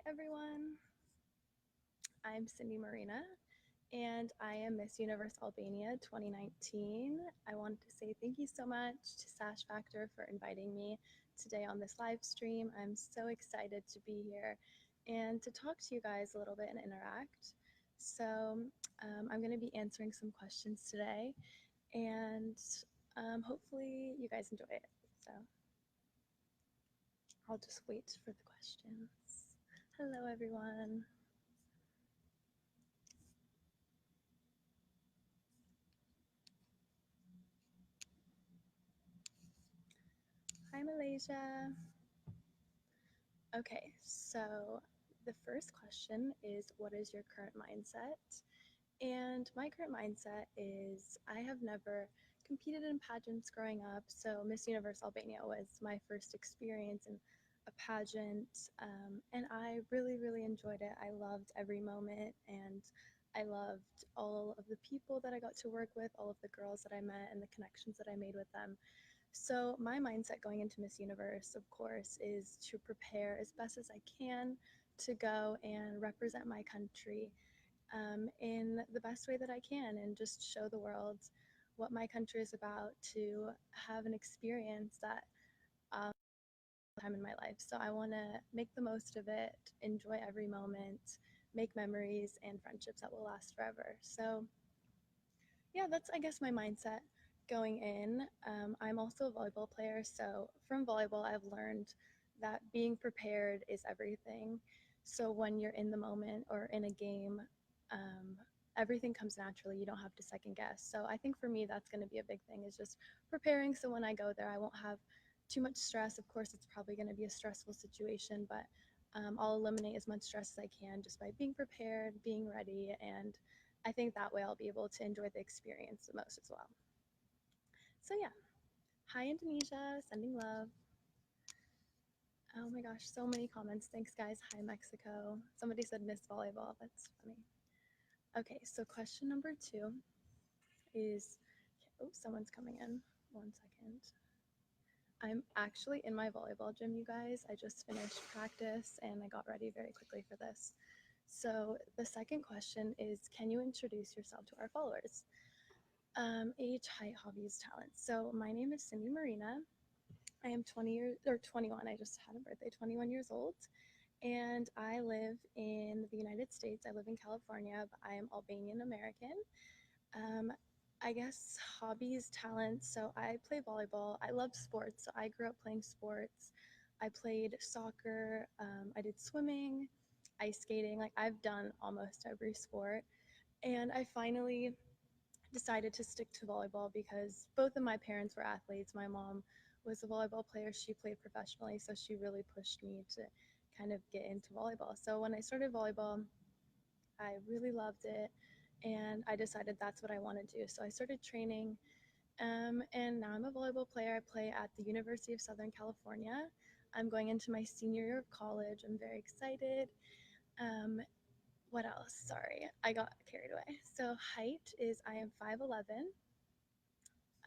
everyone. I'm Marina, and I am Miss Universe Albania 2019. I wanted to say thank you so much to Sash Factor for inviting me today on this live stream. I'm so excited to be here and to talk to you guys a little bit and interact. So, I'm going to be answering some questions today, and hopefully, you guys enjoy it. So, I'll just wait for the questions. Hello, everyone. Hi, Malaysia. Okay, so the first question is, what is your current mindset? And my current mindset is I have never competed in pageants growing up. So Miss Universe Albania was my first experience in a pageant. And I really, really enjoyed it. I loved every moment, and I loved all of the people that I got to work with, all of the girls that I met, and the connections that I made with them. So, my mindset going into Miss Universe, of course, is to prepare as best as I can to go and represent my country in the best way that I can and just show the world what my country is about, to have an experience that time in my life. So, I want to make the most of it, enjoy every moment, make memories and friendships that will last forever. So, yeah, that's, I guess, my mindset going in. I'm also a volleyball player, so from volleyball, I've learned that being prepared is everything. So when you're in the moment or in a game, everything comes naturally. You don't have to second guess. So I think for me, that's going to be a big thing, is just preparing. So when I go there, I won't have too much stress. Of course, it's probably going to be a stressful situation, but I'll eliminate as much stress as I can just by being prepared, being ready, and I think that way I'll be able to enjoy the experience the most as well. So yeah, hi Indonesia, sending love. Oh my gosh, so many comments. Thanks guys. Hi Mexico. Somebody said miss volleyball. That's funny. Okay, so question number 2 is, oh, someone's coming in. 1 second. I'm actually in my volleyball gym, you guys. I just finished practice and I got ready very quickly for this. So the second question is, can you introduce yourself to our followers? Age, height, hobbies, talents. So my name is Marina. I am 20 years or 21. I just had a birthday, 21 years old, and I live in the United States. I live in California, but I am Albanian American. Um, I guess hobbies, talents. So I play volleyball. I love sports. So I grew up playing sports. I played soccer. I did swimming, ice skating. Like I've done almost every sport. And I finally decided to stick to volleyball because both of my parents were athletes. My mom was a volleyball player. She played professionally, so she really pushed me to kind of get into volleyball. So when I started volleyball, I really loved it, and I decided that's what I want to do. So I started training, and now I'm a volleyball player. I play at the University of Southern California. I'm going into my senior year of college. I'm very excited. Um, what else? Sorry, I got carried away. So height is I am 5'11".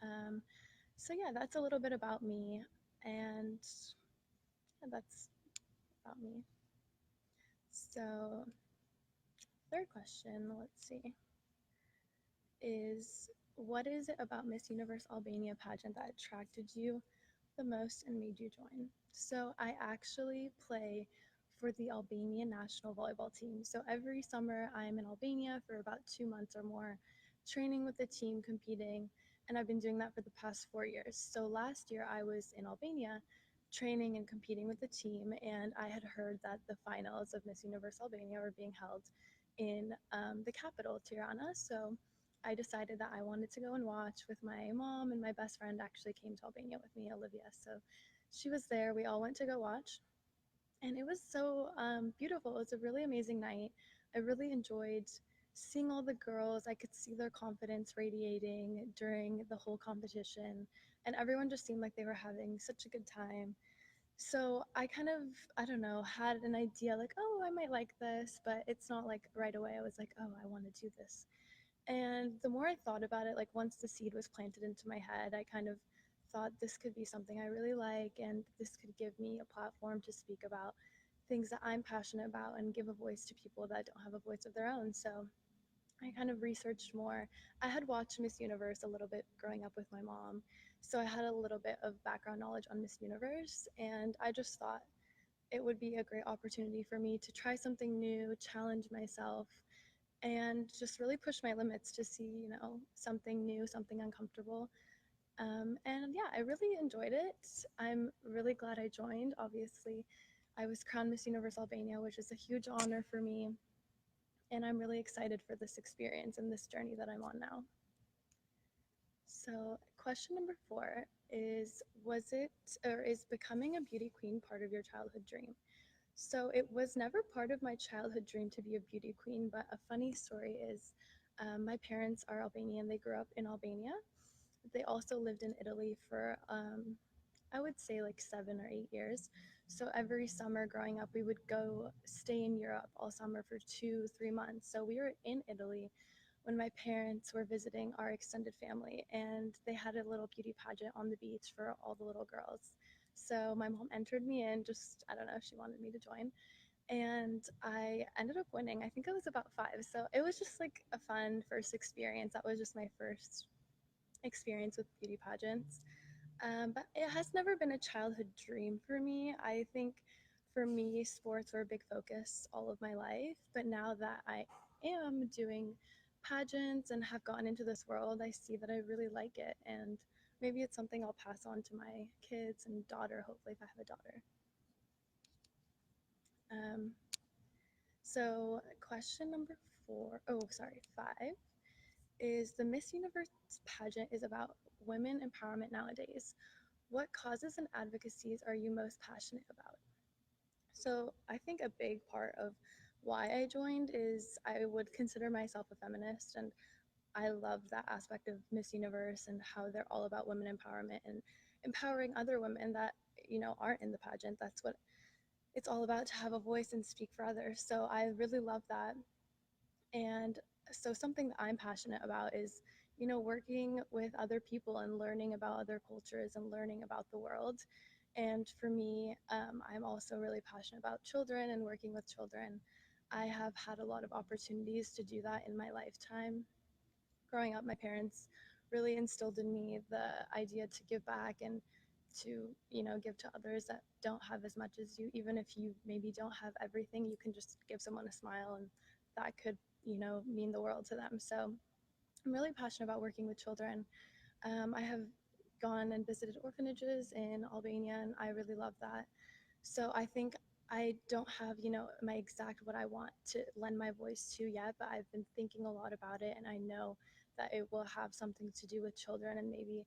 Um, so yeah, that's a little bit about me, and yeah, that's about me. So third question, let's see, is what is it about Miss Universe Albania pageant that attracted you the most and made you join? So I actually play for the Albanian national volleyball team. So every summer I'm in Albania for about 2 months or more, training with the team, competing, and I've been doing that for the past 4 years. So last year I was in Albania training and competing with the team, and I had heard that the finals of Miss Universe Albania were being held in the capital, Tirana. So I decided that I wanted to go and watch with my mom, and my best friend actually came to Albania with me, Olivia. So she was there. We all went to go watch, and it was so beautiful. It was a really amazing night. I really enjoyed seeing all the girls. I could see their confidence radiating during the whole competition, and everyone just seemed like they were having such a good time. So I kind of, I don't know, had an idea like, oh, I might like this, but it's not like right away I was like, oh, I want to do this. And the more I thought about it, like once the seed was planted into my head, I kind of thought this could be something I really like, and this could give me a platform to speak about things that I'm passionate about and give a voice to people that don't have a voice of their own. So I kind of researched more. I had watched Miss Universe a little bit growing up with my mom, so I had a little bit of background knowledge on Miss Universe, and I just thought it would be a great opportunity for me to try something new, challenge myself, and just really push my limits to see, something new, something uncomfortable. And yeah, I really enjoyed it. I'm really glad I joined. Obviously, I was crowned Miss Universe Albania, which is a huge honor for me. And I'm really excited for this experience and this journey that I'm on now. So, question number 4 is, was it or is becoming a beauty queen part of your childhood dream? So, it was never part of my childhood dream to be a beauty queen, but a funny story is my parents are Albanian. They grew up in Albania. They also lived in Italy for, I would say, like 7 or 8 years. So every summer growing up, we would go stay in Europe all summer for 2, 3 months. So we were in Italy when my parents were visiting our extended family, and they had a little beauty pageant on the beach for all the little girls. So my mom entered me in, just, I don't know, she wanted me to join. And I ended up winning. I think I was about 5. So it was just like a fun first experience. That was just my first experience with beauty pageants. But it has never been a childhood dream for me. I think for me, sports were a big focus all of my life. But now that I am doing pageants and have gotten into this world, I see that I really like it. And maybe it's something I'll pass on to my kids and daughter, hopefully, if I have a daughter. Um, so, question number 4, oh, sorry, 5 is, the Miss Universe pageant is about women empowerment nowadays. What causes and advocacies are you most passionate about? So, I think a big part of why I joined is I would consider myself a feminist, and I love that aspect of Miss Universe and how they're all about women empowerment and empowering other women that, aren't in the pageant. That's what it's all about, to have a voice and speak for others. So, I really love that. And so something that I'm passionate about is, working with other people and learning about other cultures and learning about the world. And for me, I'm also really passionate about children and working with children. I have had a lot of opportunities to do that in my lifetime. Growing up, my parents really instilled in me the idea to give back and to, give to others that don't have as much as you. Even if you maybe don't have everything, you can just give someone a smile, and that could, mean the world to them. So I'm really passionate about working with children. I have gone and visited orphanages in Albania, and I really love that. So I think I don't have, my exact what I want to lend my voice to yet, but I've been thinking a lot about it, and I know that it will have something to do with children and maybe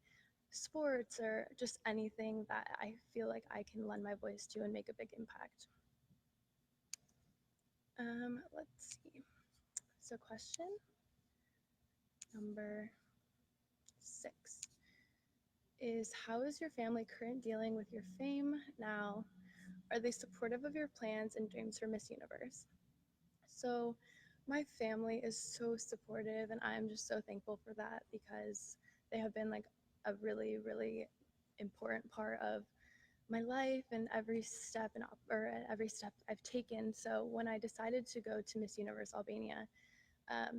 sports or just anything that I feel like I can lend my voice to and make a big impact. Let's see. So question number 6 is, how is your family current dealing with your fame now? Are they supportive of your plans and dreams for Miss Universe? So my family is so supportive, and I'm just so thankful for that, because they have been like a really, really important part of my life and every step or every step I've taken. So when I decided to go to Miss Universe Albania,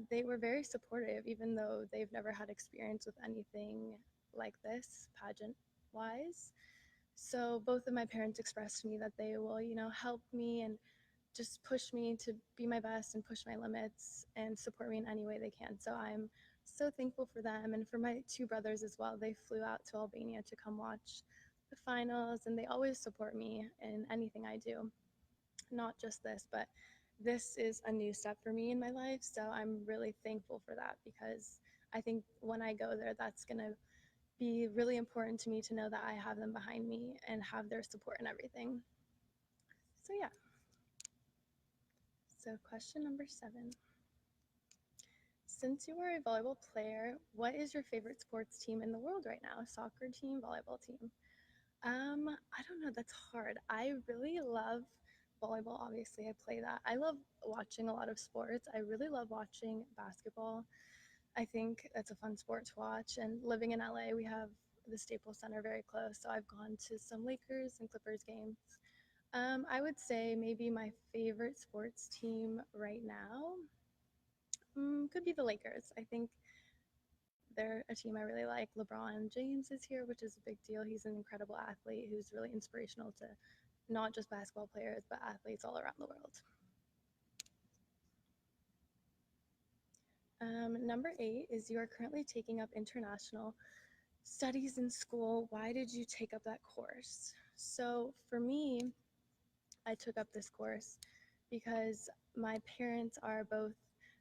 they were very supportive, even though they've never had experience with anything like this, pageant wise. So both of my parents expressed to me that they will, help me and just push me to be my best and push my limits and support me in any way they can. So I'm so thankful for them, and for my 2 brothers as well. They flew out to Albania to come watch the finals, and they always support me in anything I do. Not just this, but this is a new step for me in my life. So I'm really thankful for that, because I think when I go there, that's going to be really important to me to know that I have them behind me and have their support and everything. So, yeah. So, question number 7. Since you are a volleyball player, what is your favorite sports team in the world right now? Soccer team, volleyball team? I don't know. That's hard. I really love volleyball. Obviously, I play that. I love watching a lot of sports. I really love watching basketball. I think that's a fun sport to watch. And living in LA, we have the Staples Center very close. So I've gone to some Lakers and Clippers games. I would say maybe my favorite sports team right now could be the Lakers. I think they're a team I really like. LeBron James is here, which is a big deal. He's an incredible athlete who's really inspirational to not just basketball players, but athletes all around the world. Number 8 is you are currently taking up international studies in school. Why did you take up that course? So for me, I took up this course because my parents are both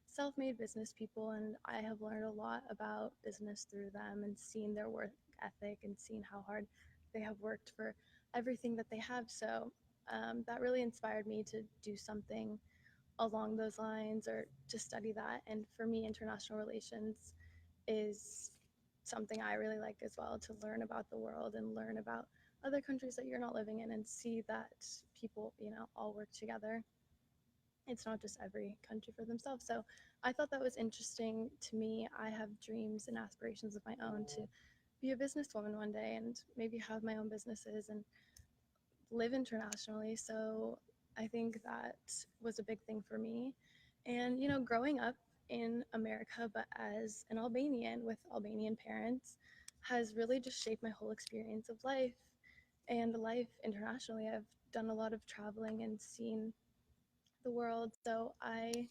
self made business people, and I have learned a lot about business through them and seen their work ethic and seen how hard they have worked for everything that they have. So that really inspired me to do something along those lines or to study that. And for me, international relations is something I really like as well, to learn about the world and learn about other countries that you're not living in and see that people, all work together. It's not just every country for themselves. So I thought that was interesting to me. I have dreams and aspirations of my own to be a businesswoman one day and maybe have my own businesses and live internationally. So I think that was a big thing for me. And, growing up in America, but as an Albanian with Albanian parents, has really just shaped my whole experience of life and life internationally. I've done a lot of traveling and seen the world. So I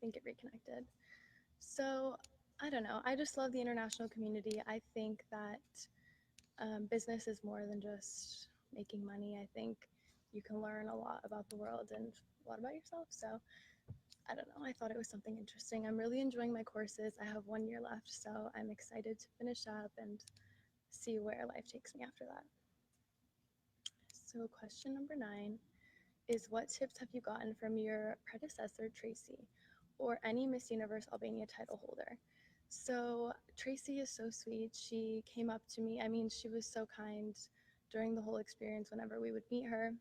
think it reconnected. So I don't know. I just love the international community. I think that business is more than just making money. I think you can learn a lot about the world and a lot about yourself. So I don't know. I thought it was something interesting. I'm really enjoying my courses. I have 1 year left, so I'm excited to finish up and see where life takes me after that. So, question number 9 is what tips have you gotten from your predecessor, Tracy, or any Miss Universe Albania title holder? So, Tracy is so sweet. She came up to me. I mean, she was so kind during the whole experience whenever we would meet her.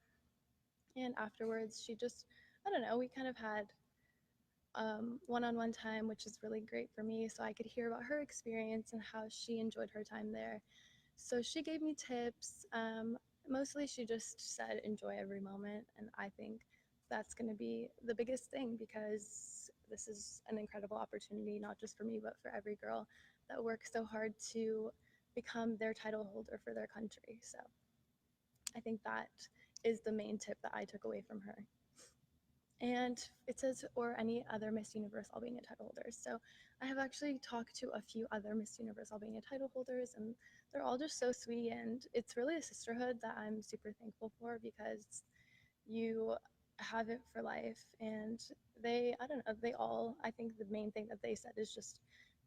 And afterwards, she just, I don't know, we kind of had one on one time, which is really great for me. So I could hear about her experience and how she enjoyed her time there. So she gave me tips. Mostly, she just said, enjoy every moment. And I think that's going to be the biggest thing because this is an incredible opportunity, not just for me, but for every girl that works so hard to become their title holder for their country. So I think that is the main tip that I took away from her. And it says, or any other Miss Universe Albania title holders. So I have actually talked to a few other Miss Universe Albania title holders, and they're all just so sweet. And it's really a sisterhood that I'm super thankful for because you have it for life. And I don't know, I think the main thing that they said is just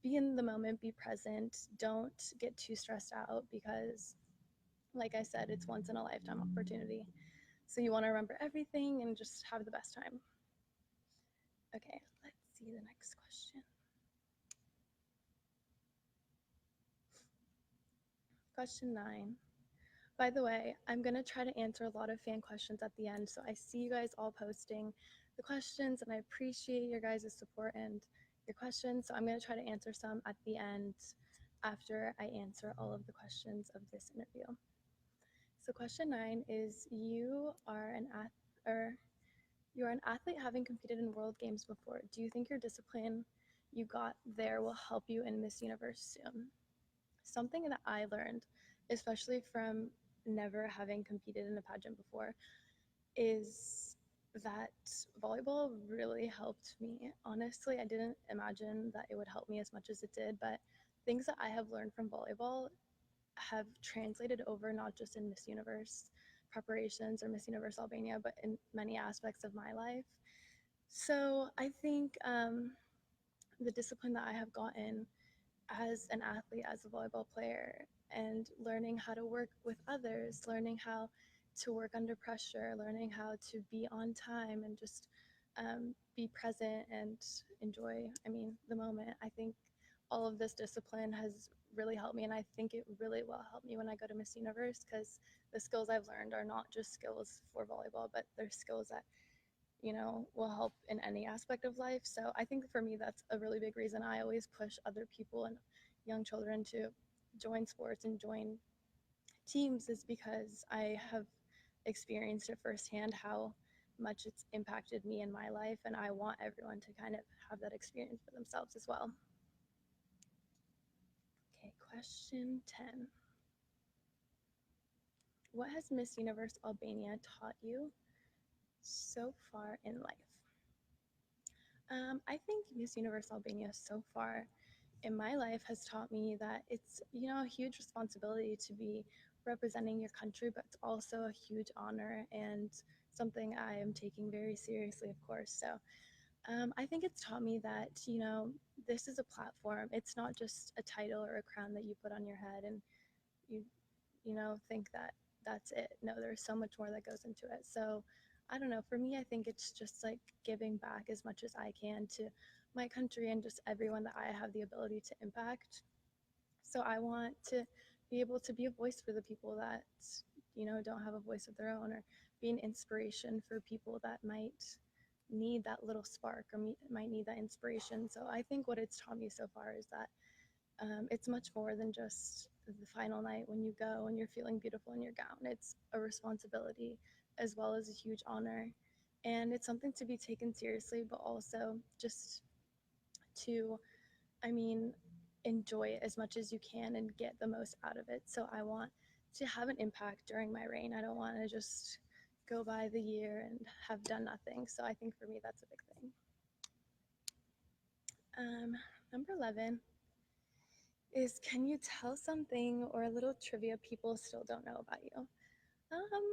be in the moment, be present, don't get too stressed out because, like I said, it's once in a lifetime opportunity. So you want to remember everything and just have the best time. Okay, let's see the next question. Question 9. By the way, I'm going to try to answer a lot of fan questions at the end. So I see you guys all posting the questions, and I appreciate your guys' support and your questions. So I'm going to try to answer some at the end after I answer all of the questions of this interview. So question 9 is you're an athlete having competed in World Games before. Do you think your discipline you got there will help you in Miss Universe soon? Something that I learned, especially from never having competed in a pageant before, is that volleyball really helped me. Honestly, I didn't imagine that it would help me as much as it did, but things that I have learned from volleyball have translated over not just in Miss Universe preparations or Miss Universe Albania, but in many aspects of my life. So I think the discipline that I have gotten as an athlete, as a volleyball player, and learning how to work with others, learning how to work under pressure, learning how to be on time and just be present and enjoy, the moment. I think all of this discipline has really helped me, and I think it really will help me when I go to Miss Universe because the skills I've learned are not just skills for volleyball, but they're skills that will help in any aspect of life. So I think for me, that's a really big reason I always push other people and young children to join sports and join teams, is because I have experienced it firsthand how much it's impacted me in my life, and I want everyone to kind of have that experience for themselves as well. Okay, question 10. What has Miss Universe Albania taught you so far in life? I think Miss Universe Albania so far in my life has taught me that it's, a huge responsibility to be representing your country, but it's also a huge honor and something I am taking very seriously, of course. So I think it's taught me that, this is a platform. It's not just a title or a crown that you put on your head and you, think that that's it. No, there's so much more that goes into it. So I don't know. For me, I think it's just like giving back as much as I can to my country and just everyone that I have the ability to impact. So I want to be able to be a voice for the people that, don't have a voice of their own, or be an inspiration for people that might need that little spark or might need that inspiration. So I think what it's taught me so far is that it's much more than just the final night when you go and you're feeling beautiful in your gown. It's a responsibility as well as a huge honor. And it's something to be taken seriously, but also just to, I mean, enjoy it as much as you can and get the most out of it. So I want to have an impact during my reign. I don't want to just go by the year and have done nothing. So I think for me, that's a big thing. Number 11 is, can you tell something or a little trivia people still don't know about you? Um,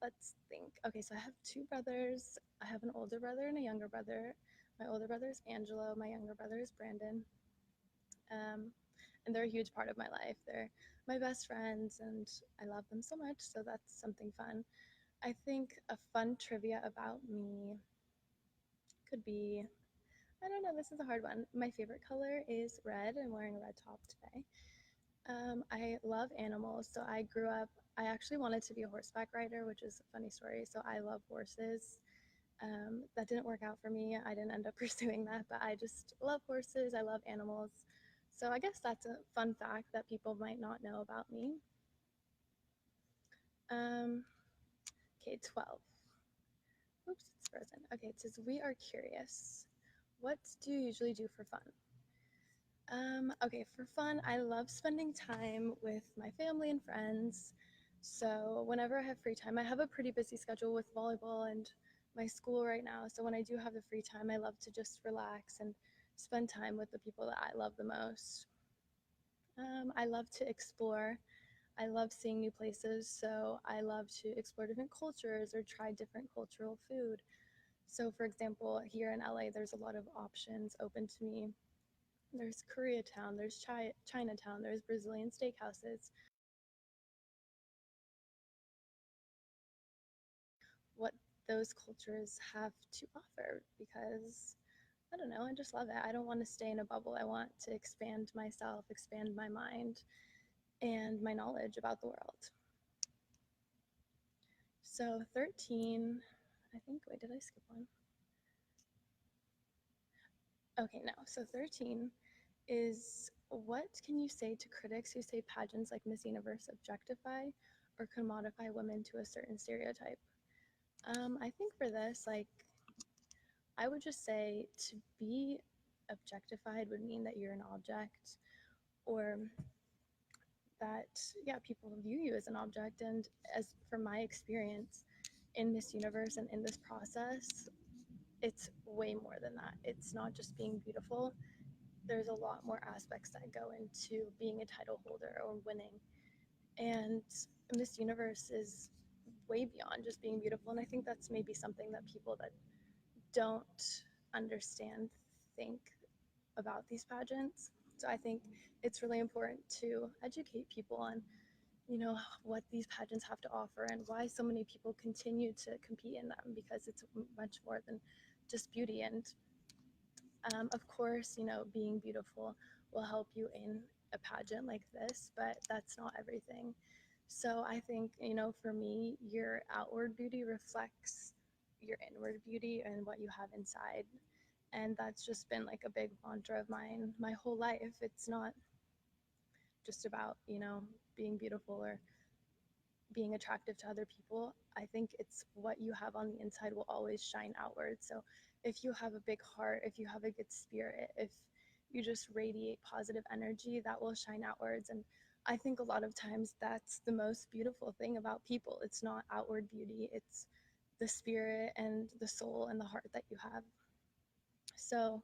let's think. Okay, so I have two brothers. I have an older brother and a younger brother. My older brother is Angelo. My younger brother is Brandon. Um, and they're a huge part of my life. They're my best friends, and I love them so much. So that's something fun. I think a fun trivia about me could be, I don't know, this is a hard one. My favorite color is red. I'm wearing a red top today. I love animals. So I grew up, I actually wanted to be a horseback rider, which is a funny story. So I love horses. That didn't work out for me. I didn't end up pursuing that, but I just love horses. I love animals. So I guess that's a fun fact that people might not know about me. Um, okay, 12. Oops, it's frozen. Okay, it says, we are curious. What do you usually do for fun? Okay, for fun, I love spending time with my family and friends. So whenever I have free time, I have a pretty busy schedule with volleyball and my school right now. So when I do have the free time, I love to just relax and spend time with the people that I love the most. I love to explore. I love seeing new places. So I love to explore different cultures or try different cultural food. So, for example, here in LA, there's a lot of options open to me. There's Koreatown, there's Chinatown, there's Brazilian steakhouses. What those cultures have to offer, because I don't know, I just love it. I don't want to stay in a bubble. I want to expand myself, expand my mind and my knowledge about the world. So 13, I think, wait, did I skip one? Okay, no. So 13 is, what can you say to critics who say pageants like Miss Universe objectify or commodify women to a certain stereotype? I think for this, like, I would just say to be objectified would mean that you're an object, or that, yeah, people view you as an object. And as for my experience in Miss Universe and in this process, it's way more than that. It's not just being beautiful. There's a lot more aspects that go into being a title holder or winning. And Miss Universe is way beyond just being beautiful. And I think that's maybe something that people that don't understand think about these pageants. So I think it's really important to educate people on, what these pageants have to offer and why so many people continue to compete in them, because it's much more than just beauty. And of course, being beautiful will help you in a pageant like this, but that's not everything. So I think, for me, your outward beauty reflects your inward beauty and what you have inside. And that's just been like a big mantra of mine my whole life. It's not just about, being beautiful or being attractive to other people. I think it's what you have on the inside will always shine outward. So if you have a big heart, if you have a good spirit, if you just radiate positive energy, that will shine outwards. And I think a lot of times that's the most beautiful thing about people. It's not outward beauty, it's the spirit and the soul and the heart that you have. So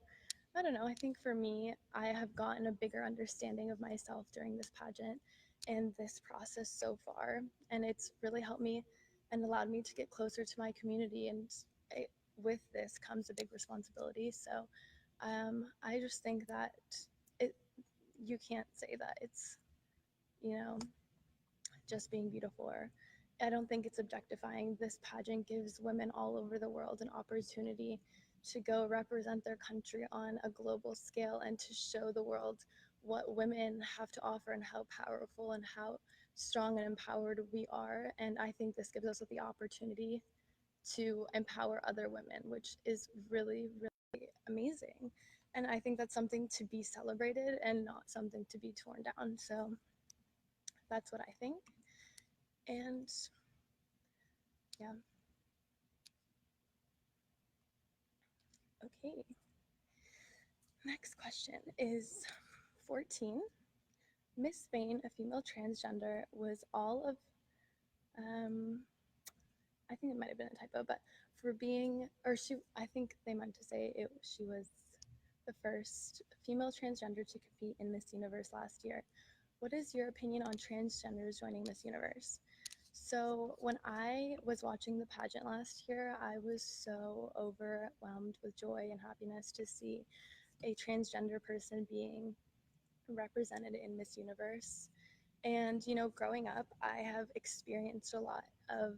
I don't know. I think for me, I have gotten a bigger understanding of myself during this pageant and this process so far. And it's really helped me and allowed me to get closer to my community. And with this comes a big responsibility. So I just think that it, you can't say that it's, you know, just being beautiful, or I don't think it's objectifying. This pageant gives women all over the world an opportunity to go represent their country on a global scale and to show the world what women have to offer and how powerful and how strong and empowered we are. And I think this gives us the opportunity to empower other women, which is really, really amazing. And I think that's something to be celebrated and not something to be torn down. So that's what I think. And yeah. Okay. Next question is 14. Miss Spain, a female transgender, was all of, I think it might have been a typo, but for being, or she, I think they meant to say she was the first female transgender to compete in Miss Universe last year. What is your opinion on transgenders joining Miss Universe? So when I was watching the pageant last year, I was so overwhelmed with joy and happiness to see a transgender person being represented in Miss Universe. And, growing up, I have experienced a lot of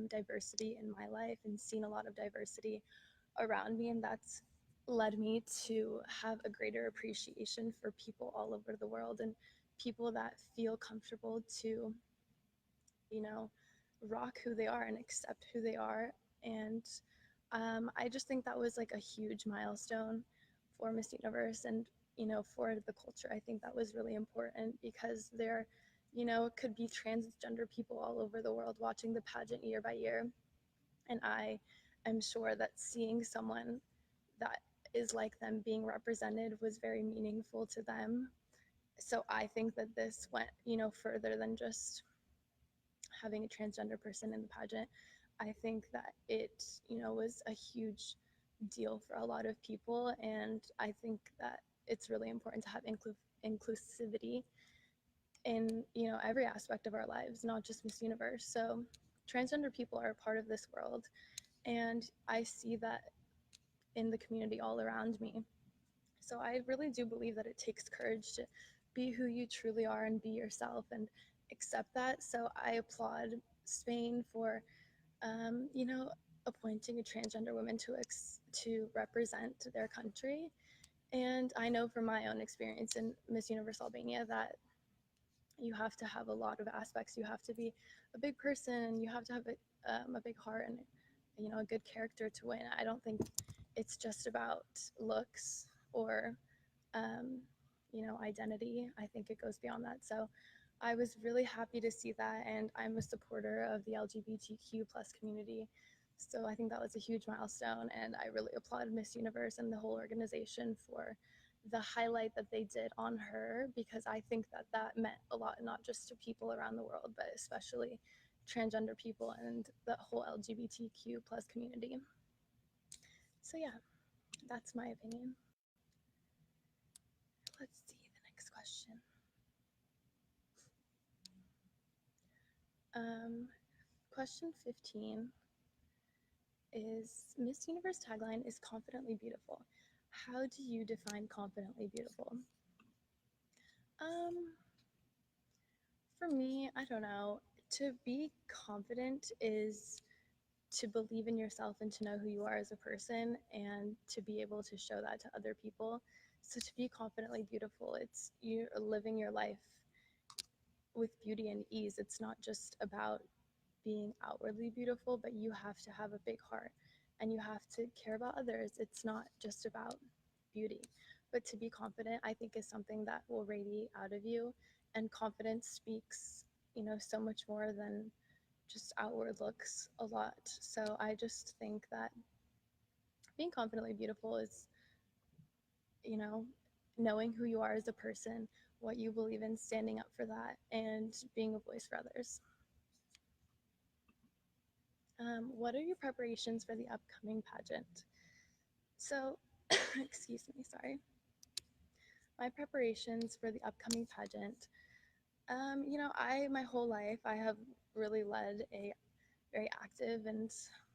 diversity in my life and seen a lot of diversity around me. And that's led me to have a greater appreciation for people all over the world and people that feel comfortable to, you know, rock who they are and accept who they are. And I just think that was like a huge milestone for Miss Universe and, for the culture. I think that was really important because there, could be transgender people all over the world watching the pageant year by year. And I am sure that seeing someone that is like them being represented was very meaningful to them. So I think that this went, further than just having a transgender person in the pageant. I think that it, was a huge deal for a lot of people. And I think that it's really important to have inclusivity in, every aspect of our lives, not just Miss Universe. So transgender people are a part of this world. And I see that in the community all around me. So I really do believe that it takes courage to be who you truly are and be yourself and accept that. So I applaud Spain for, appointing a transgender woman to represent their country. And I know from my own experience in Miss Universe Albania that you have to have a lot of aspects. You have to be a big person. You have to have a big heart and, a good character to win. I don't think it's just about looks or identity. I think it goes beyond that. So I was really happy to see that, and I'm a supporter of the LGBTQ plus community. So I think that was a huge milestone, and I really applaud Miss Universe and the whole organization for the highlight that they did on her, because I think that that meant a lot, not just to people around the world, but especially transgender people and the whole LGBTQ plus community. So yeah, that's my opinion. Let's see the next question. Question 15 is Miss Universe tagline is confidently beautiful. How do you define confidently beautiful? For me, I don't know. To be confident is to believe in yourself and to know who you are as a person and to be able to show that to other people. So to be confidently beautiful, it's you living your life with beauty and ease. It's not just about being outwardly beautiful, but you have to have a big heart and you have to care about others. It's not just about beauty. But to be confident, I think, is something that will radiate out of you. And confidence speaks, so much more than just outward looks a lot. So I just think that being confidently beautiful is, you know, knowing who you are as a person, what you believe in, standing up for that, and being a voice for others. What are your preparations for the upcoming pageant? So, excuse me, sorry. My preparations for the upcoming pageant. My whole life I have really led a very active and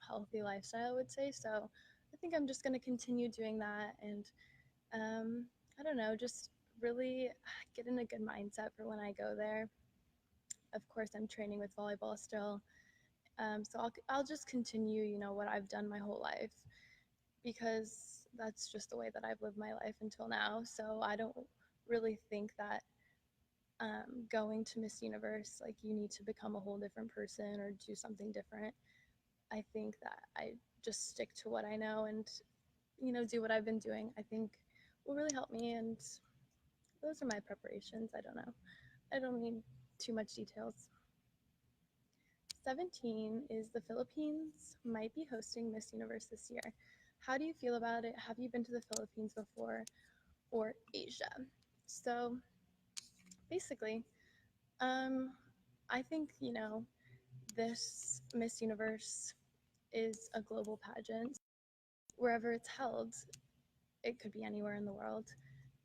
healthy lifestyle, I would say. So I think I'm just going to continue doing that, and I don't know, just really get in a good mindset for when I go there. Of course, I'm training with volleyball still, so I'll just continue, what I've done my whole life, because that's just the way that I've lived my life until now. So I don't really think that going to Miss Universe, like, you need to become a whole different person or do something different. I think that I just stick to what I know and, do what I've been doing, I think will really help me. And those are my preparations. I don't know. I don't need too much details. 17 is the Philippines might be hosting Miss Universe this year. How do you feel about it? Have you been to the Philippines before, or Asia? So basically, I think, this Miss Universe is a global pageant. Wherever it's held, it could be anywhere in the world.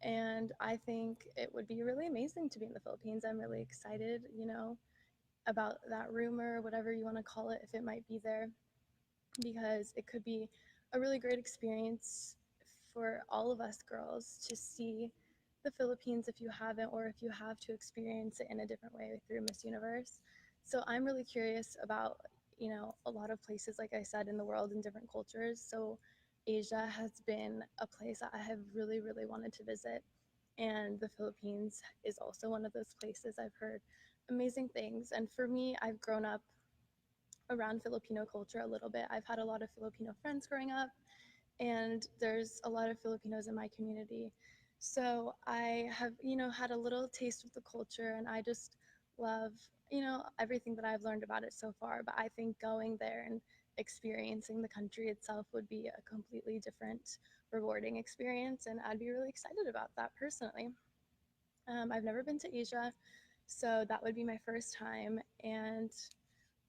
And I think it would be really amazing to be in the Philippines. I'm really excited, about that rumor, whatever you want to call it, if it might be there, because it could be a really great experience for all of us girls to see the Philippines if you haven't, or if you have, to experience it in a different way through Miss Universe. So I'm really curious about, a lot of places, like I said, in the world and different cultures. So Asia has been a place that I have really, really wanted to visit. And the Philippines is also one of those places. I've heard amazing things. And for me, I've grown up around Filipino culture a little bit. I've had a lot of Filipino friends growing up, and there's a lot of Filipinos in my community. So I have, had a little taste of the culture, and I just love, everything that I've learned about it so far. But I think going there and experiencing the country itself would be a completely different, rewarding experience, and I'd be really excited about that personally. I've never been to Asia, so that would be my first time, and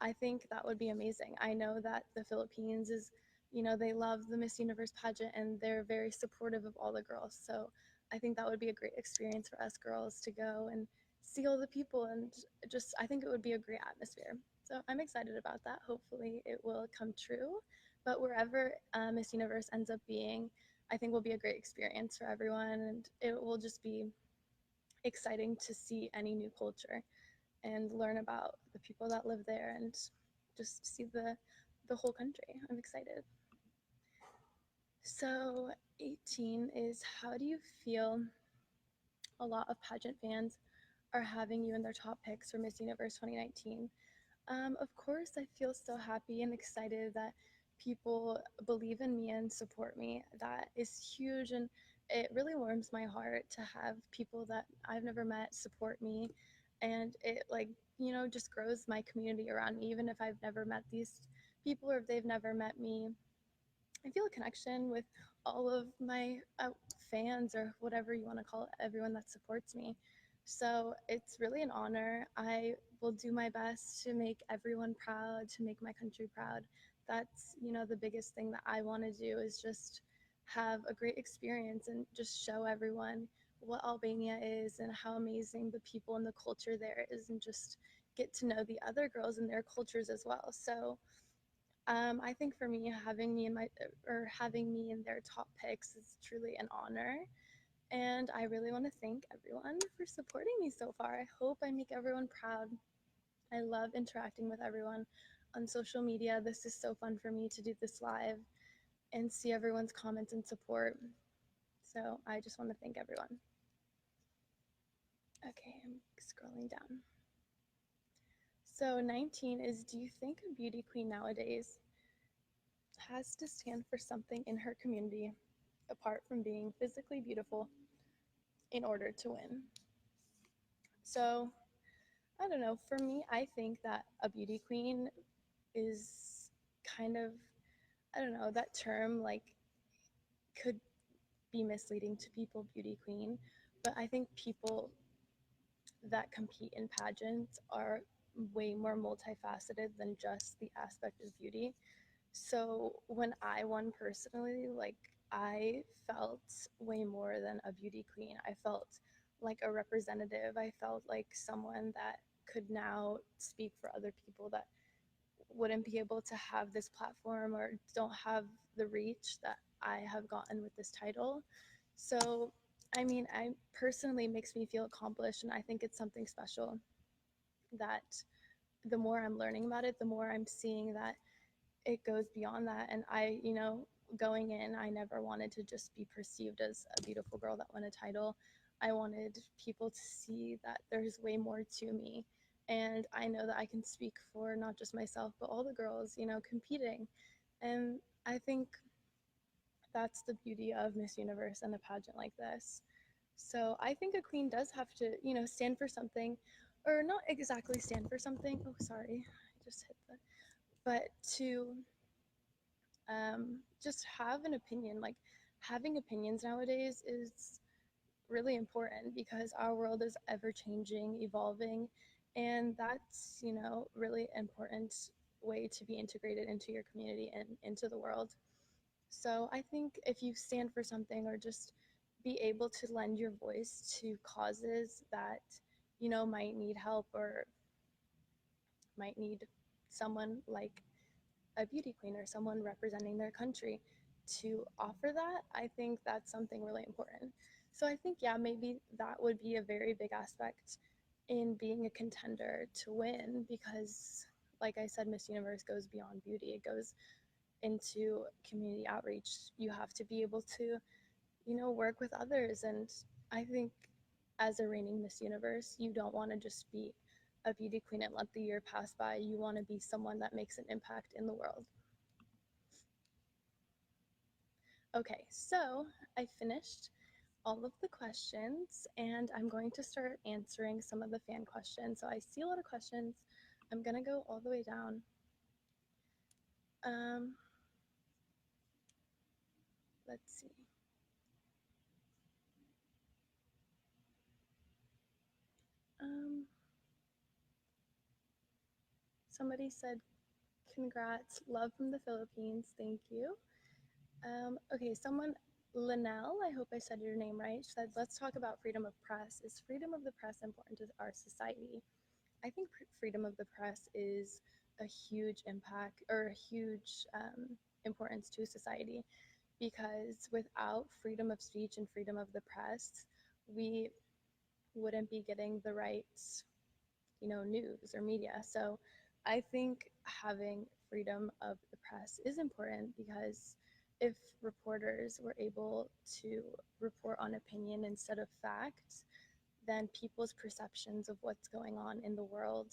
I think that would be amazing. I know that the Philippines is, they love the Miss Universe pageant, and they're very supportive of all the girls. So I think that would be a great experience for us girls to go and see all the people, and just, I think it would be a great atmosphere. So I'm excited about that. Hopefully it will come true. But wherever Miss Universe ends up being, I think will be a great experience for everyone, and it will just be exciting to see any new culture and learn about the people that live there, and just see the whole country. I'm excited. So 18 is, how do you feel a lot of pageant fans are having you in their top picks for Miss Universe 2019? Of course, I feel so happy and excited that people believe in me and support me. That is huge, and it really warms my heart to have people that I've never met support me, and it, like, just grows my community around me. Even if I've never met these people, or if they've never met me, I feel a connection with all of my fans, or whatever you want to call it, everyone that supports me. So it's really an honor. I will do my best to make everyone proud, to make my country proud. That's, the biggest thing that I want to do, is just have a great experience and just show everyone what Albania is and how amazing the people and the culture there is, and just get to know the other girls and their cultures as well. So I think for me, having me in their top picks is truly an honor, and I really want to thank everyone for supporting me so far. I hope I make everyone proud. I love interacting with everyone on social media. This is so fun for me to do this live and see everyone's comments and support. So I just want to thank everyone. Okay, I'm scrolling down. So 19 is, do you think a beauty queen nowadays has to stand for something in her community apart from being physically beautiful in order to win. So, I don't know, for me, I think that a beauty queen is kind of, I don't know, that term like could be misleading to people, beauty queen, but I think people that compete in pageants are way more multifaceted than just the aspect of beauty. So when I won personally, like I felt way more than a beauty queen. I felt like a representative. I felt like someone that could now speak for other people that wouldn't be able to have this platform or don't have the reach that I have gotten with this title. So, I mean, I personally makes me feel accomplished, and I think it's something special that the more I'm learning about it, the more I'm seeing that it goes beyond that. And I, going in, I never wanted to just be perceived as a beautiful girl that won a title. I wanted people to see that there's way more to me. And I know that I can speak for not just myself, but all the girls, competing. And I think that's the beauty of Miss Universe and a pageant like this. So I think a queen does have to, stand for something, or not exactly stand for something. Oh, sorry, I just hit that. But to just have an opinion. Like having opinions nowadays is really important because our world is ever changing, evolving, and that's, really important way to be integrated into your community and into the world. So I think if you stand for something or just be able to lend your voice to causes that, might need help or might need someone like a beauty queen or someone representing their country to offer that, I think that's something really important. So I think, yeah, maybe that would be a very big aspect in being a contender to win because, like I said, Miss Universe goes beyond beauty. It goes into community outreach. You have to be able to, work with others. And I think as a reigning Miss Universe, you don't want to just be a beauty queen and let the year pass by. You want to be someone that makes an impact in the world. Okay, so I finished all of the questions and I'm going to start answering some of the fan questions. So I see a lot of questions. I'm going to go all the way down. Um, let's see. Um, Somebody said, congrats, love from the Philippines. Thank you. Okay, someone, Linnell, I hope I said your name right, said, let's talk about freedom of press. Is freedom of the press important to our society? I think freedom of the press is a huge impact or a huge importance to society because without freedom of speech and freedom of the press, we wouldn't be getting the right, news or media. So I think having freedom of the press is important because if reporters were able to report on opinion instead of facts, then people's perceptions of what's going on in the world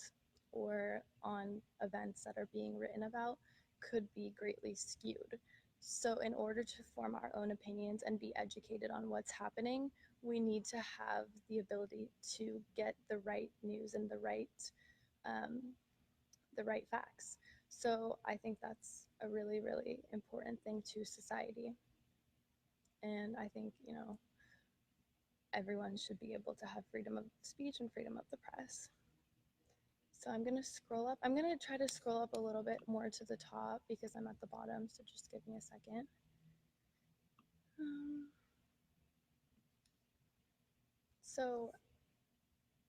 or on events that are being written about could be greatly skewed. So, in order to form our own opinions and be educated on what's happening, we need to have the ability to get the right news and um, the right facts. So, I think that's a really, really important thing to society. And I think, everyone should be able to have freedom of speech and freedom of the press. So I'm going to scroll up. I'm going to try to scroll up a little bit more to the top because I'm at the bottom. So just give me a second. So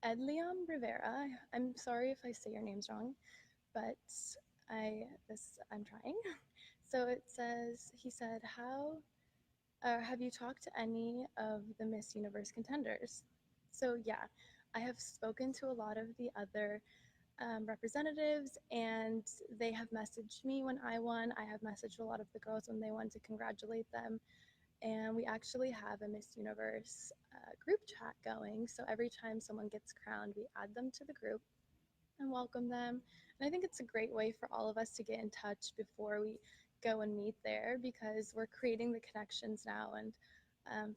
Edliam Rivera, I'm sorry if I say your name's wrong, but I'm trying. So it says, he said, have you talked to any of the Miss Universe contenders? So yeah, I have spoken to a lot of the other representatives, and they have messaged me when I won. I have messaged a lot of the girls when they won to congratulate them. And we actually have a Miss Universe group chat going. So every time someone gets crowned, we add them to the group and welcome them. And I think it's a great way for all of us to get in touch before we go and meet there because we're creating the connections now. And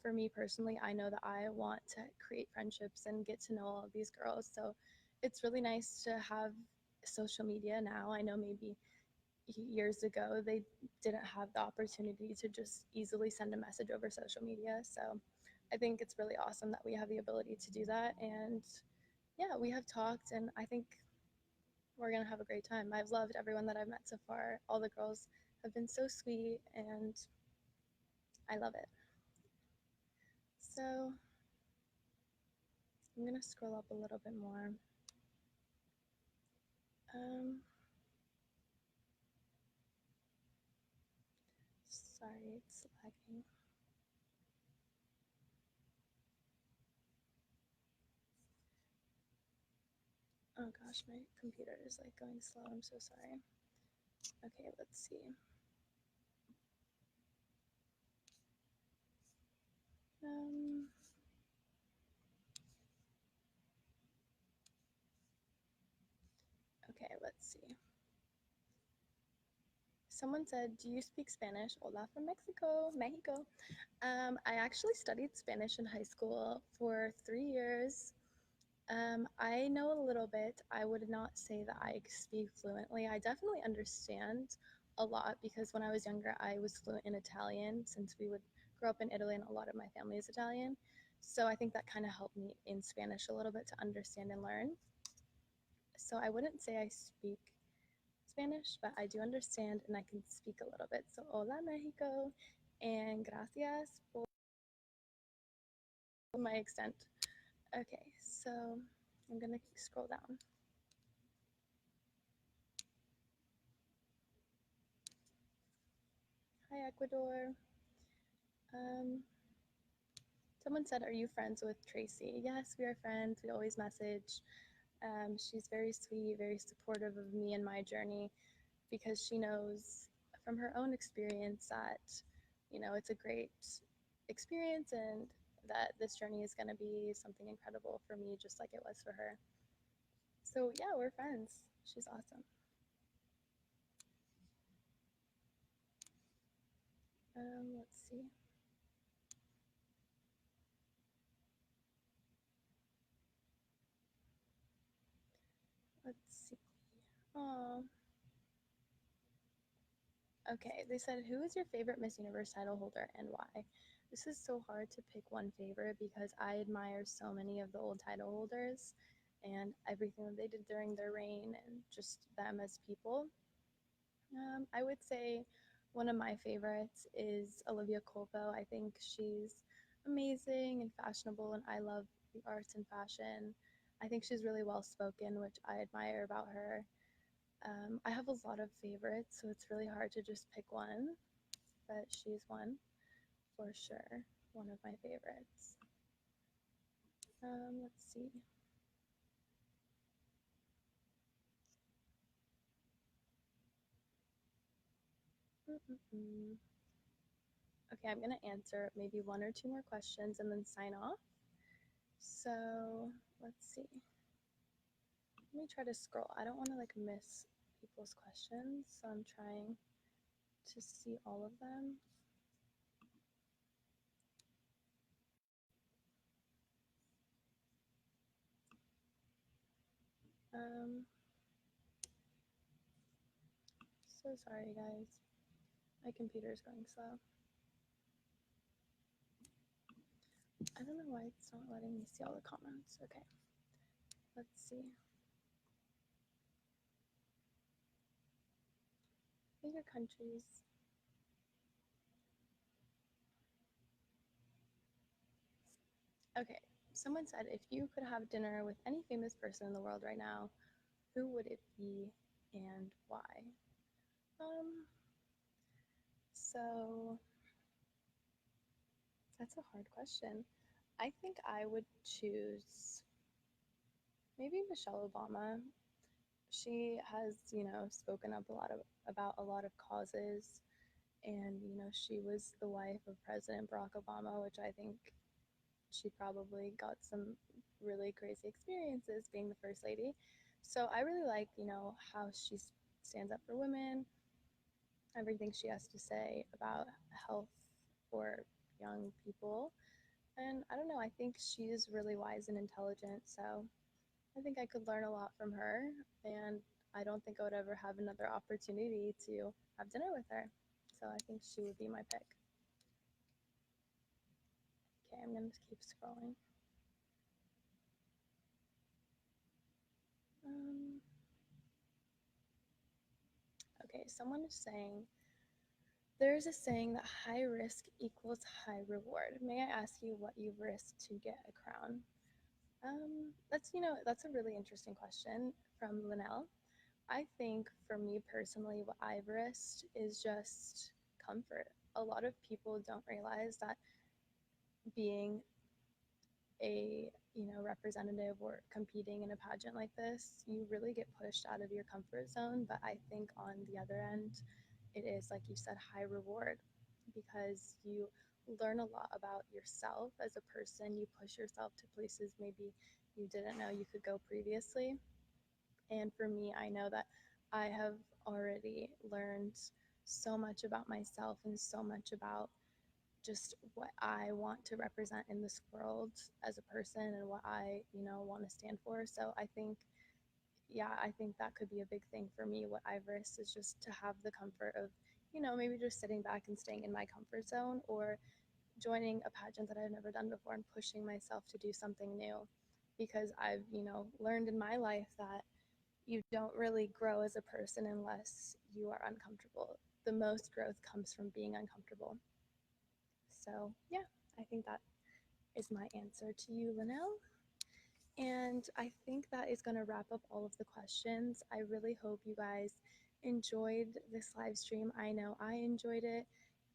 for me personally, I know that I want to create friendships and get to know all of these girls. So it's really nice to have social media now. I know maybe years ago they didn't have the opportunity to just easily send a message over social media. So I think it's really awesome that we have the ability to do that. And yeah, we have talked, and I think we're going to have a great time. I've loved everyone that I've met so far. All the girls have been so sweet, and I love it. So I'm going to scroll up a little bit more. Sorry, it's lagging. Oh gosh, my computer is like going slow. I'm so sorry. Okay, let's see. Okay, let's see. Someone said, "Do you speak Spanish?" Hola from Mexico, Mexico. I actually studied Spanish in high school for 3 years. I know a little bit. I would not say that I speak fluently. I definitely understand a lot because when I was younger, I was fluent in Italian since we would grow up in Italy and a lot of my family is Italian. So I think that kind of helped me in Spanish a little bit to understand and learn. So I wouldn't say I speak Spanish, but I do understand and I can speak a little bit. So hola Mexico and gracias por my extent. Okay, so I'm gonna scroll down. Hi Ecuador. Um, Someone said, "Are you friends with Tracy?" Yes, we are friends. We always message. She's very sweet, very supportive of me and my journey because she knows from her own experience that, it's a great experience and that this journey is going to be something incredible for me, just like it was for her. So, yeah, we're friends. She's awesome. Let's see. Let's see. Oh, okay. They said, "Who is your favorite Miss Universe title holder and why?" This is so hard to pick one favorite because I admire so many of the old title holders and everything that they did during their reign and just them as people. I would say one of my favorites is Olivia Colpo. I think she's amazing and fashionable, and I love the arts and fashion. I think she's really well spoken, which I admire about her. I have a lot of favorites, so it's really hard to just pick one, but she's one for sure, one of my favorites. Let's see. Mm-mm-mm. Okay, I'm gonna answer maybe one or two more questions and then sign off. So let's see. Let me try to scroll. I don't want to like miss people's questions, so I'm trying to see all of them. So sorry, guys. My computer's going slow. I don't know why it's not letting me see all the comments. Okay, let's see. Favorite countries. Okay, someone said if you could have dinner with any famous person in the world right now, who would it be and why? So that's a hard question. I think I would choose maybe Michelle Obama. She has, spoken up a lot about a lot of causes, and she was the wife of President Barack Obama, which I think she probably got some really crazy experiences being the first lady. So I really like, how she stands up for women. everything she has to say about health for young people. And I don't know, I think she's really wise and intelligent, so I think I could learn a lot from her, and I don't think I would ever have another opportunity to have dinner with her. So I think she would be my pick. Okay, I'm going to keep scrolling. Um, okay, someone is saying, there's a saying that high risk equals high reward. May I ask you what you've risked to get a crown? That's a really interesting question from Linnell. I think for me personally, what I've risked is just comfort. A lot of people don't realize that being a representative or competing in a pageant like this, you really get pushed out of your comfort zone. But I think on the other end, it is, like you said, high reward, because you learn a lot about yourself as a person. You push yourself to places maybe you didn't know you could go previously. And for me, I know that I have already learned so much about myself and so much about just what I want to represent in this world as a person and what I, want to stand for. So I think, yeah, I think that could be a big thing for me. What I've risked is just to have the comfort of, maybe just sitting back and staying in my comfort zone, or joining a pageant that I've never done before and pushing myself to do something new. Because I've, learned in my life that you don't really grow as a person unless you are uncomfortable. The most growth comes from being uncomfortable. So, yeah, I think that is my answer to you, Linnell. And I think that is going to wrap up all of the questions. I really hope you guys enjoyed this live stream. I know I enjoyed it.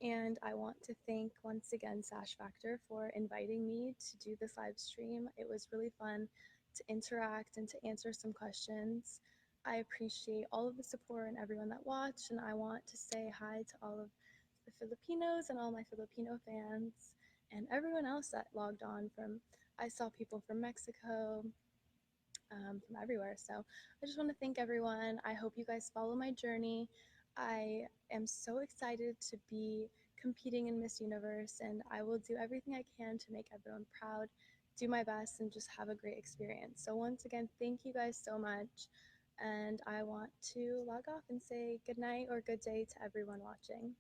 And I want to thank once again Sash Factor for inviting me to do this live stream. It was really fun to interact and to answer some questions. I appreciate all of the support and everyone that watched. And I want to say hi to all of the Filipinos and all my Filipino fans and everyone else that logged on from. I saw people from Mexico, from everywhere. So I just want to thank everyone. I hope you guys follow my journey. I am so excited to be competing in Miss Universe, and I will do everything I can to make everyone proud, do my best, and just have a great experience. So once again, thank you guys so much. And I want to log off and say good night or good day to everyone watching.